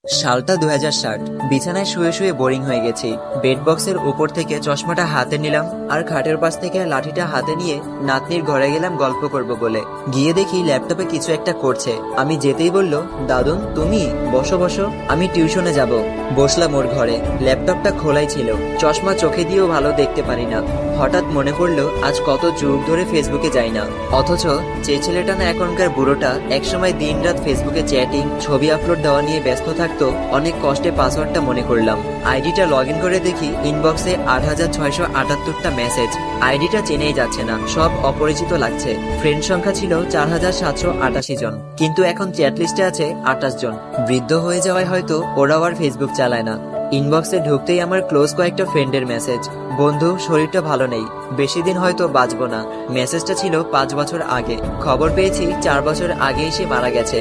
সালটা 2060। বিছানায় শুয়ে শুয়ে বোরিং হয়ে গেছি। বেড বক্সের উপর থেকে চশমাটা হাতে নিলাম আর খাটের পাশ থেকে লাঠিটা হাতে নিয়ে নাতনির ঘরে গেলাম গল্প করব বলে। গিয়ে দেখি ল্যাপটপে কিছু একটা করছে। আমি যেতেই বলল, দাদুন তুমি বসো বসো, আমি টিউশনে যাব। বসলাম ওর ঘরে। ল্যাপটপটা খোলাই ছিল। চশমা চোখে দিয়েও ভালো দেখতে পারি না। হঠাৎ মনে পড়লো আজ কত যুগ ধরে ফেসবুকে যাই না, অথচ যে ছেলেটা না এখনকার বুড়োটা একসময় দিনরাত ফেসবুকে চ্যাটিং ছবি আপলোড দেওয়া নিয়ে ব্যস্ত থাকতো, অনেক কষ্টে পাসওয়ার্ডটা মনে করলাম। আইডিটা লগ ইন করে দেখি ইনবক্সে 8678টা মেসেজ। আইডিটা চেনেই যাচ্ছে না, সব অপরিচিত লাগছে। ফ্রেন্ড সংখ্যা ছিল 4788 জন, কিন্তু এখন চ্যাট লিস্টে আছে 28 জন। বৃদ্ধ হয়ে যাওয়ায় হয়তো ওরাও আর ফেসবুক চালায় না। ইনবক্সে ঢুকতেই আমার ক্লোজ কয়েকটা ফ্রেন্ডের মেসেজ। বন্ধু, শরীরটা ভালো নেই, বেশি দিন হয়তো বাঁচবো না। মেসেজটা ছিল 5 বছর আগে। খবর পেয়েছি 4 বছর আগেই সে মারা গেছে।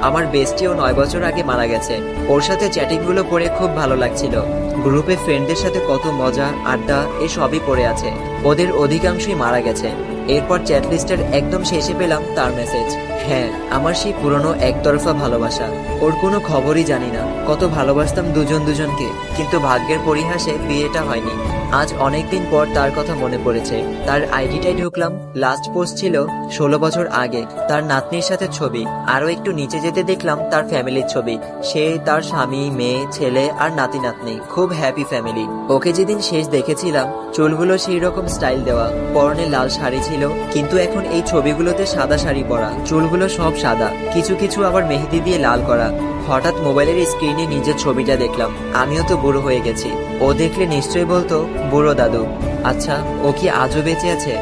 আমার বেস্টিও 9 বছর আগে মারা গেছে। ওর সাথে চ্যাটিং গুলো পড়ে খুব ভালো লাগছিল। গ্রুপে ফ্রেন্ডদের সাথে কত মজা আড্ডা এসবই পড়ে আছে। ওদের অধিকাংশই মারা গেছে। এরপর চ্যাট লিস্টের একদম শেষে পেলাম তার মেসেজ। হ্যাঁ, আমার সেই পুরনো একতরফা ভালোবাসা। ওর কোনো খবরই জানি না। কত ভালোবাসতাম দুজন দুজনকে, কিন্তু ভাগ্যের পরিহাসে বিয়েটা হয়নি। আজ অনেকদিন পর তার কথা মনে পড়েছে। তার আইডিটাই ঢুকলাম। লাস্ট পোস্ট ছিল 16 বছর আগে। তার নাতনির সাথে ছবি। আরো একটু নিচে যেতে দেখলাম তার ফ্যামিলির ছবি। সে, তার স্বামী, মেয়ে, ছেলে আর নাতি নাতনি। খুব হ্যাপি ফ্যামিলি। ওকে যেদিন শেষ দেখেছিলাম চুলগুলো সেই রকম স্টাইল দেওয়া, পরনে লাল শাড়ি ছিল, কিন্তু এখন এই ছবিগুলোতে সাদা শাড়ি পরা। চুলগুলো সব সাদা, কিছু কিছু আবার মেহেদি দিয়ে লাল করা। হঠাৎ মোবাইলের স্ক্রিনে নিজের ছবিটা দেখলাম। আমিও তো বুড়ো হয়ে গেছি। ও দেখলে নিশ্চয়ই বলতো, বুড়ো দাদু। আচ্ছা, ও কি আজও বেঁচে আছে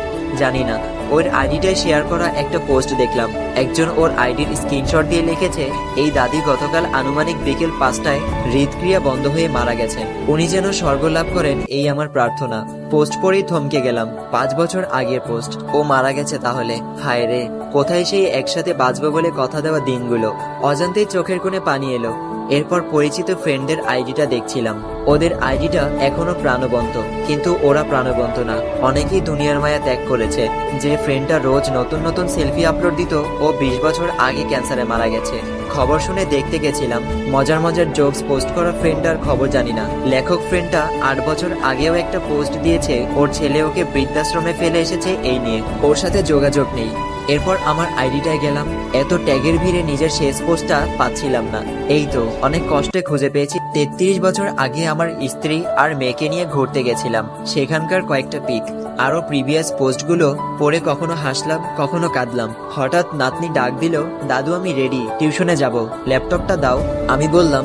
জানি না। ওর আইডিটায় শেয়ার করা একটা পোস্ট দেখলাম। একজন ওর আইডির স্ক্রিনশট দিয়ে লিখেছে, এই দাদি গতকাল আনুমানিক বিকেল 5টায় হৃদক্রিয়া বন্ধ হয়ে মারা গেছেন। উনি যেন স্বর্গ লাভ করেন, এই আমার প্রার্থনা। পোস্ট পড়েই থমকে গেলাম। 5 বছর আগের পোস্ট। ও মারা গেছে তাহলে। হায় রে, কোথায় সেই একসাথে বাঁচবো বলে কথা দেওয়া দিনগুলো। অজান্তেই চোখের কোণে পানি এলো। এরপর পরিচিত ফ্রেন্ডদের আইডিটা দেখছিলাম। ওদের আইডিটা এখনো প্রাণবন্ত, কিন্তু ওরা প্রাণবন্ত না। অনেকেই দুনিয়ার মায়া ত্যাগ করেছে। যে ফ্রেন্ডটা রোজ নতুন নতুন সেলফি আপলোড দিত, ও 20 বছর আগে ক্যান্সারে মারা গেছে। খবর শুনে দেখতে গেছিলাম। মজার মজার জোকস পোস্ট করা ফ্রেন্ডটার খবর জানি না। লেখক ফ্রেন্ডটা 8 বছর আগেও একটা পোস্ট দিয়েছে, ওর ছেলে ওকে বৃদ্ধাশ্রমে ফেলে এসেছে এই নিয়ে। ওর সাথে যোগাযোগ নেই। এরপর আমার আইডিটায় গেলাম। এত ট্যাগের ভিড়ে নিজের শেষ পোস্টটা পাচ্ছিলাম না। এই তো অনেক কষ্টে খুঁজে পেয়েছি। 33 বছর আগে আমার স্ত্রী আর মেয়েকে নিয়ে ঘুরতে গেছিলাম, সেখানকার কয়েকটা পিক। আরো প্রিভিয়াস পোস্টগুলো পড়ে কখনো হাসলাম, কখনো কাঁদলাম। হঠাৎ নাতনি ডাক দিল, দাদু আমি রেডি, টিউশনে যাব, ল্যাপটপটা দাও। আমি বললাম,